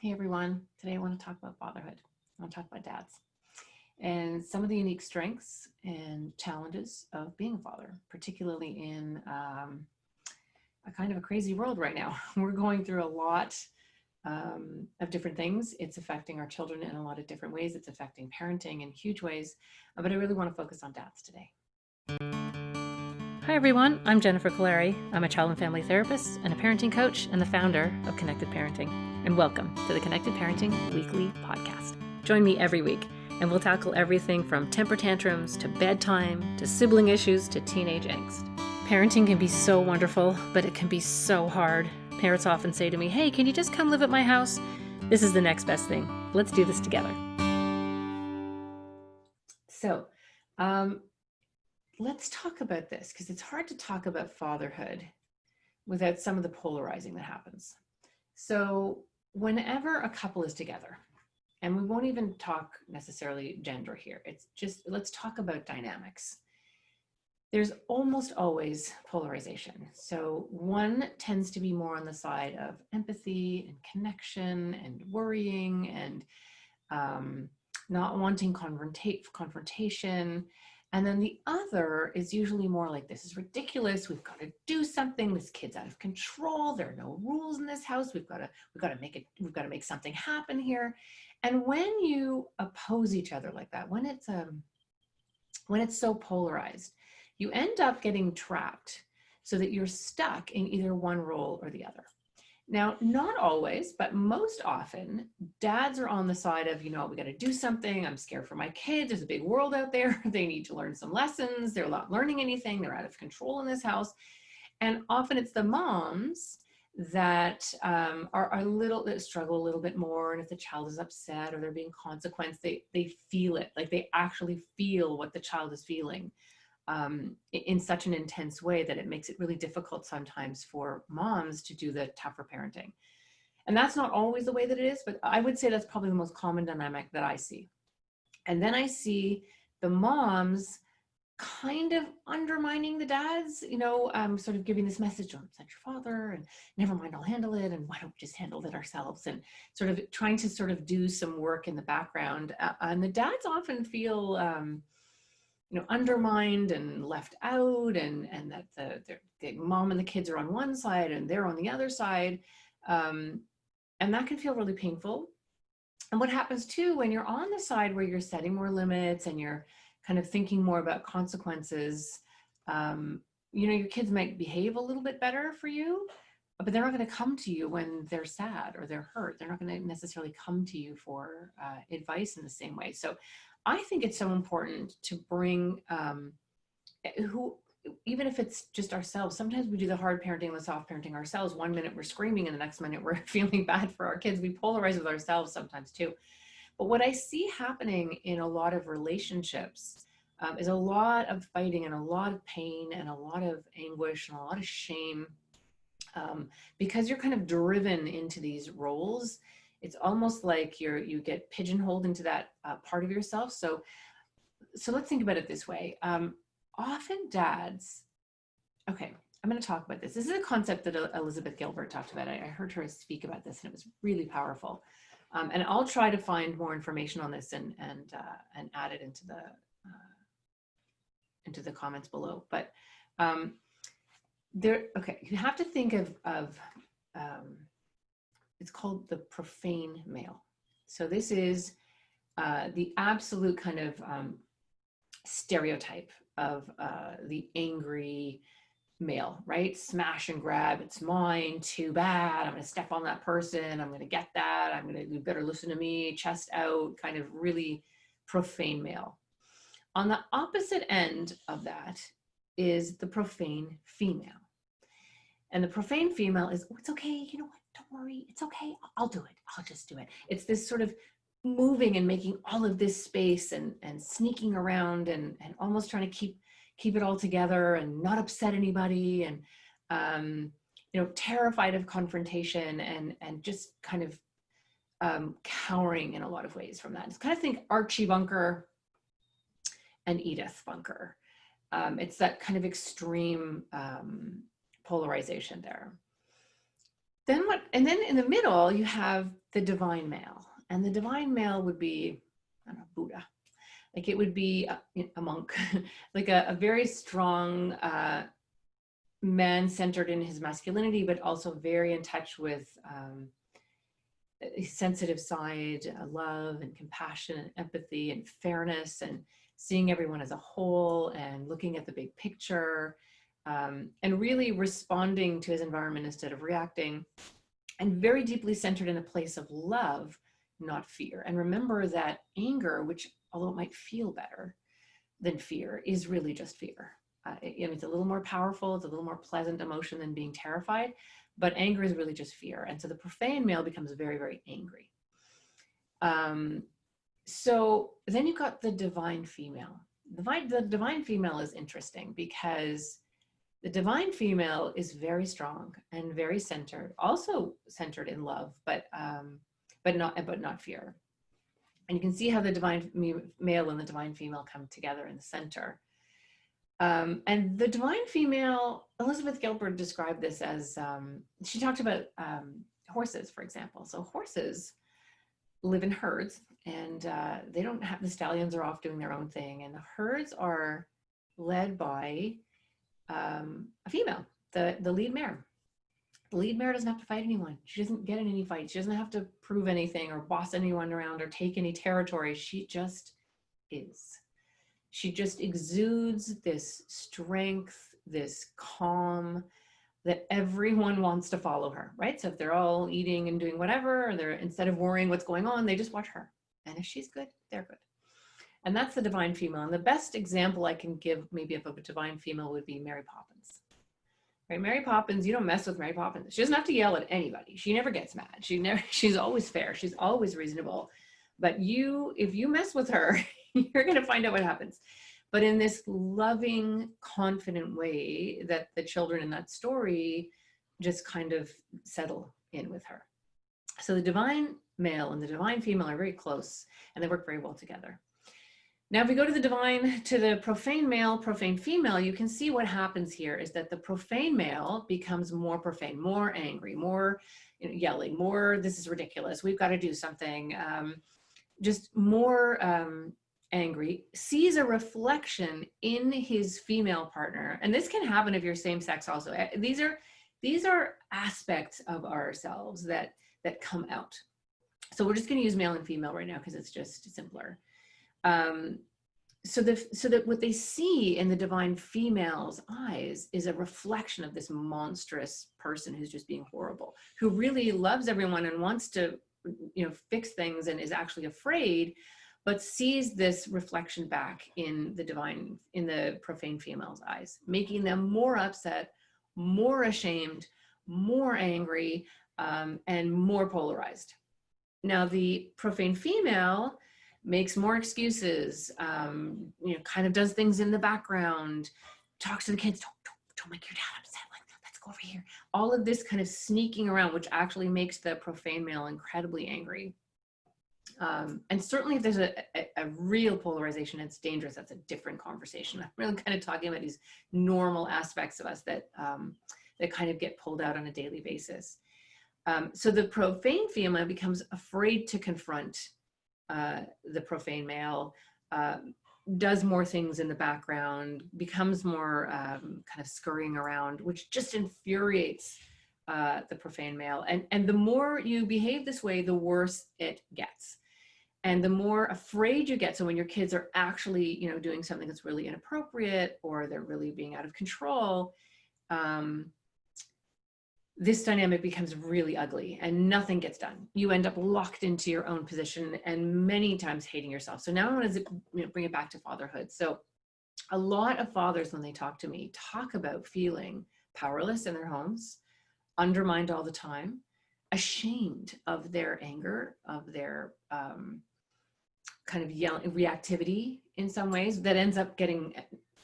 Hey everyone, today I want to talk about fatherhood. I want to talk about dads and some of the unique strengths and challenges of being a father, particularly in a kind of a crazy world right now. We're going through a lot of different things. It's affecting our children in a lot of different ways. It's affecting parenting in huge ways, but I really want to focus on dads today. Hi everyone, I'm Jennifer Colari. I'm a child and family therapist and a parenting coach and the founder of Connected Parenting. And welcome to the Connected Parenting Weekly Podcast. Join me every week and we'll tackle everything from temper tantrums to bedtime to sibling issues to teenage angst. Parenting can be so wonderful, but it can be so hard. Parents often say to me, "Hey, can you just come live at my house?" This is the next best thing. Let's do this together. So, let's talk about this because it's hard to talk about fatherhood without some of the polarizing that happens. So whenever a couple is together, and we won't even talk necessarily gender here, it's just, let's talk about dynamics. There's almost always polarization. So one tends to be more on the side of empathy and connection and worrying and not wanting confrontation. And then the other is usually more like, this is ridiculous. We've got to do something. This kid's out of control. There are no rules in this house. We've got to make something happen here. And when you oppose each other like that, when it's so polarized, you end up getting trapped so that you're stuck in either one role or the other. Now, not always, but most often, dads are on the side of, we got to do something. I'm scared for my kids. There's a big world out there. They need to learn some lessons. They're not learning anything. They're out of control in this house. And often it's the moms that that struggle a little bit more. And if the child is upset or they're being consequenced, they feel it. Like they actually feel what the child is feeling. In such an intense way that it makes it really difficult sometimes for moms to do the tougher parenting. And that's not always the way that it is, but I would say that's probably the most common dynamic that I see. And then I see the moms kind of undermining the dads, sort of giving this message, don't upset your father, and never mind, I'll handle it, and why don't we just handle it ourselves, and sort of trying to sort of do some work in the background. And the dads often feel undermined and left out, and that the mom and the kids are on one side and they're on the other side. And that can feel really painful. And what happens too, when you're on the side where you're setting more limits and you're kind of thinking more about consequences, your kids might behave a little bit better for you, but they're not going to come to you when they're sad or they're hurt. They're not going to necessarily come to you for advice in the same way. So I think it's so important to bring even if it's just ourselves. Sometimes we do the hard parenting and the soft parenting ourselves. One minute we're screaming and the next minute we're feeling bad for our kids. We polarize with ourselves sometimes too. But what I see happening in a lot of relationships is a lot of fighting and a lot of pain and a lot of anguish and a lot of shame, because you're kind of driven into these roles. It's almost like you get pigeonholed into that part of yourself. So let's think about it this way. Often dads, okay, I'm going to talk about this. This is a concept that Elizabeth Gilbert talked about. I heard her speak about this, and it was really powerful. And I'll try to find more information on this and add it into the comments below. But you have to think of it's called the profane male. So this is the absolute kind of stereotype of the angry male, right? Smash and grab, it's mine, too bad, I'm going to step on that person, I'm going to get that, you better listen to me, chest out, kind of really profane male. On the opposite end of that is the profane female. And the profane female is, oh, it's okay, you know what, don't worry, it's okay, I'll do it, I'll just do it. It's this sort of moving and making all of this space and sneaking around and almost trying to keep it all together and not upset anybody, and terrified of confrontation and just kind of cowering in a lot of ways from that. It's kind of think Archie Bunker and Edith Bunker. It's that kind of extreme polarization there. And then in the middle, you have the divine male. And the divine male would be, I don't know, Buddha. Like it would be a monk, like a very strong man centered in his masculinity, but also very in touch with a sensitive side, love and compassion and empathy and fairness and seeing everyone as a whole and looking at the big picture, and really responding to his environment instead of reacting, and very deeply centered in a place of love, not fear. And remember that anger, which although it might feel better than fear, is really just fear. It's a little more powerful, it's a little more pleasant emotion than being terrified, but anger is really just fear. And so the profane male becomes very, very angry. So then you've got the divine female. The divine female is interesting because the divine female is very strong and very centered, also centered in love, but not fear. And you can see how the divine male and the divine female come together in the center. And the divine female, Elizabeth Gilbert described this as, she talked about horses, for example. So horses live in herds, and they don't have, the stallions are off doing their own thing, and the herds are led by a female, the lead mare. The lead mare doesn't have to fight anyone. She doesn't get in any fights. She doesn't have to prove anything or boss anyone around or take any territory. She just is. She just exudes this strength, this calm that everyone wants to follow her, right? So if they're all eating and doing whatever, or they're, instead of worrying what's going on, they just watch her. And if she's good, they're good. And that's the divine female. And the best example I can give maybe of a divine female would be Mary Poppins. Right? Mary Poppins, you don't mess with Mary Poppins. She doesn't have to yell at anybody. She never gets mad. She's always fair. She's always reasonable. But if you mess with her, you're going to find out what happens. But in this loving, confident way that the children in that story just kind of settle in with her. So the divine male and the divine female are very close, and they work very well together. Now, if we go to the profane male, profane female, you can see what happens here is that the profane male becomes more profane, more angry, more yelling, more, this is ridiculous, we've got to do something, just more angry, sees a reflection in his female partner. And this can happen if you're same sex also. These are aspects of ourselves that come out. So we're just going to use male and female right now because it's just simpler. So that what they see in the divine female's eyes is a reflection of this monstrous person who's just being horrible, who really loves everyone and wants to, fix things and is actually afraid, but sees this reflection back in the profane female's eyes, making them more upset, more ashamed, more angry, and more polarized. Now, the profane female makes more excuses, kind of does things in the background, talks to the kids, don't make your dad upset like that, let's go over here. All of this kind of sneaking around, which actually makes the profane male incredibly angry. And certainly if there's a real polarization, it's dangerous. That's a different conversation. I'm really kind of talking about these normal aspects of us that kind of get pulled out on a daily basis. So the profane female becomes afraid to confront the profane male, does more things in the background, becomes more kind of scurrying around, which just infuriates the profane male. And the more you behave this way, the worse it gets. And the more afraid you get, so when your kids are actually, doing something that's really inappropriate or they're really being out of control, this dynamic becomes really ugly and nothing gets done. You end up locked into your own position and many times hating yourself. So now I want to bring it back to fatherhood. So a lot of fathers, when they talk to me, talk about feeling powerless in their homes, undermined all the time, ashamed of their anger, of their kind of yelling, reactivity in some ways that ends up getting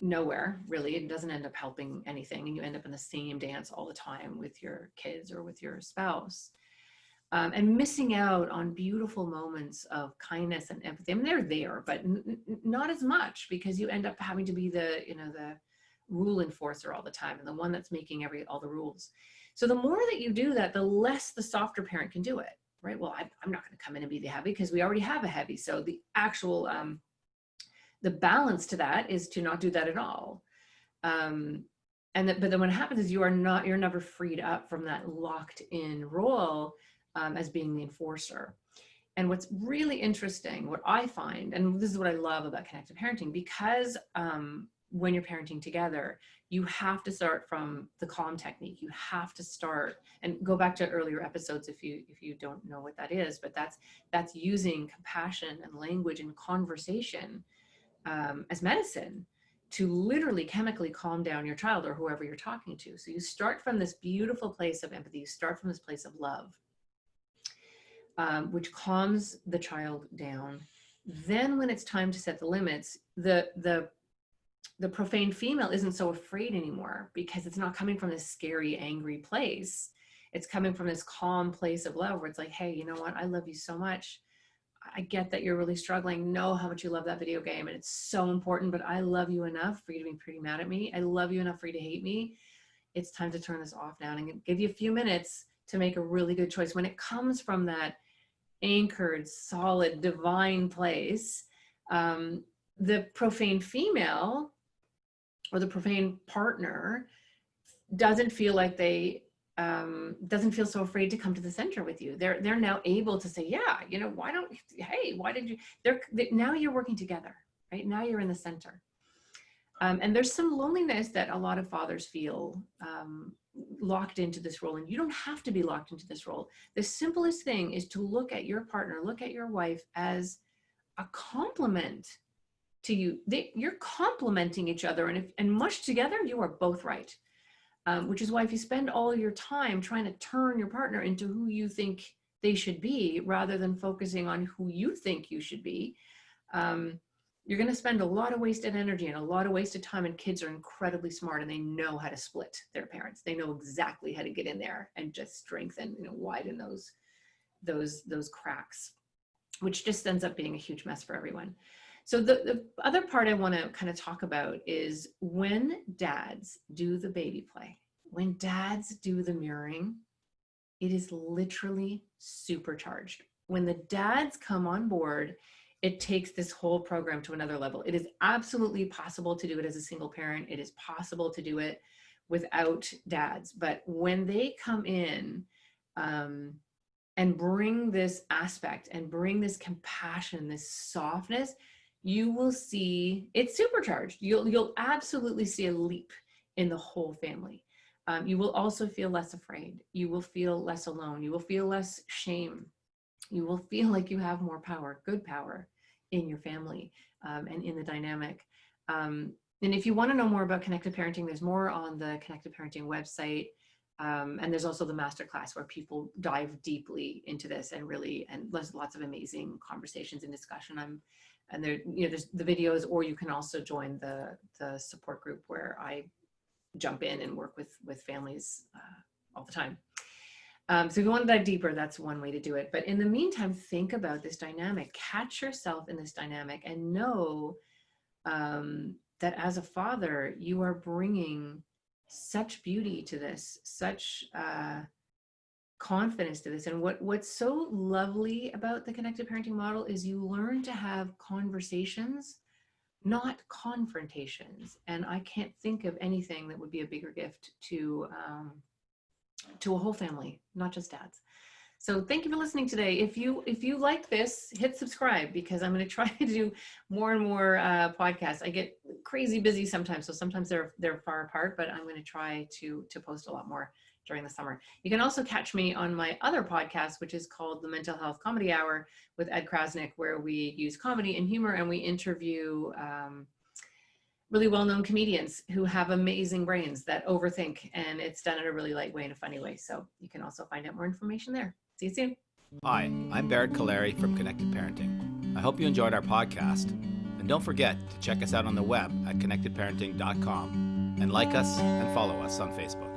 nowhere, really. It doesn't end up helping anything, and you end up in the same dance all the time with your kids or with your spouse, and missing out on beautiful moments of kindness and empathy. I mean, they're there, but not as much, because you end up having to be the rule enforcer all the time and the one that's making all the rules. So the more that you do that, the less the softer parent can do it, right? Well, I'm not going to come in and be the heavy because we already have a heavy. So the actual, the balance to that is to not do that at all. But then what happens is you're never freed up from that locked in role as being the enforcer. And what's really interesting, what I find, and this is what I love about connected parenting, because when you're parenting together, you have to start from the calm technique. You have to start and go back to earlier episodes if you don't know what that is, but that's using compassion and language and conversation as medicine to literally chemically calm down your child or whoever you're talking to. So you start from this beautiful place of empathy. You start from this place of love, which calms the child down. Then when it's time to set the limits, the profane female isn't so afraid anymore because it's not coming from this scary, angry place. It's coming from this calm place of love where it's like, hey, you know what? I love you so much. I get that you're really struggling. Know how much you love that video game and it's so important, but I love you enough for you to be pretty mad at me. I love you enough for you to hate me. It's time to turn this off now and give you a few minutes to make a really good choice. When it comes from that anchored, solid, divine place, the profane female or the profane partner doesn't feel like doesn't feel so afraid to come to the center with you. They're now able to say, yeah, you know, why did you, now you're working together, right? Now you're in the center. And there's some loneliness that a lot of fathers feel locked into this role, and you don't have to be locked into this role. The simplest thing is to look at your partner, look at your wife as a complement to you. You're complementing each other, and much together, you are both right. Which is why if you spend all your time trying to turn your partner into who you think they should be, rather than focusing on who you think you should be, you're going to spend a lot of wasted energy and a lot of wasted time. And kids are incredibly smart and they know how to split their parents. They know exactly how to get in there and just strengthen, widen those cracks, which just ends up being a huge mess for everyone. So the other part I want to kind of talk about is when dads do the baby play, when dads do the mirroring, it is literally supercharged. When the dads come on board, it takes this whole program to another level. It is absolutely possible to do it as a single parent. It is possible to do it without dads. But when they come in and bring this aspect and bring this compassion, this softness, you will see it's supercharged. You'll absolutely see a leap in the whole family. You will also feel less afraid. You will feel less alone. You will feel less shame. You will feel like you have more power, good power in your family and in the dynamic. And if you want to know more about connected parenting, there's more on the Connected Parenting website. And there's also the masterclass where people dive deeply into this and there's lots of amazing conversations and discussion. There's the videos, or you can also join the support group where I jump in and work with families all the time. So if you want to dive deeper, that's one way to do it. But in the meantime, think about this dynamic, catch yourself in this dynamic, and know that as a father, you are bringing such beauty to this, such confidence to this. And what's so lovely about the connected parenting model is you learn to have conversations, not confrontations. And I can't think of anything that would be a bigger gift to a whole family, not just dads. So thank you for listening today. If you like this, hit subscribe, because I'm going to try to do more and more podcasts. I get crazy busy sometimes, so sometimes they're far apart, but I'm going to try to post a lot more during the summer. You can also catch me on my other podcast, which is called the Mental Health Comedy Hour with Ed Krasnick, where we use comedy and humor and we interview really well-known comedians who have amazing brains that overthink, and it's done in a really light way and a funny way. So you can also find out more information there. See you soon. Hi, I'm Barrett Kaleri from Connected Parenting. I hope you enjoyed our podcast, and don't forget to check us out on the web at connectedparenting.com and like us and follow us on Facebook.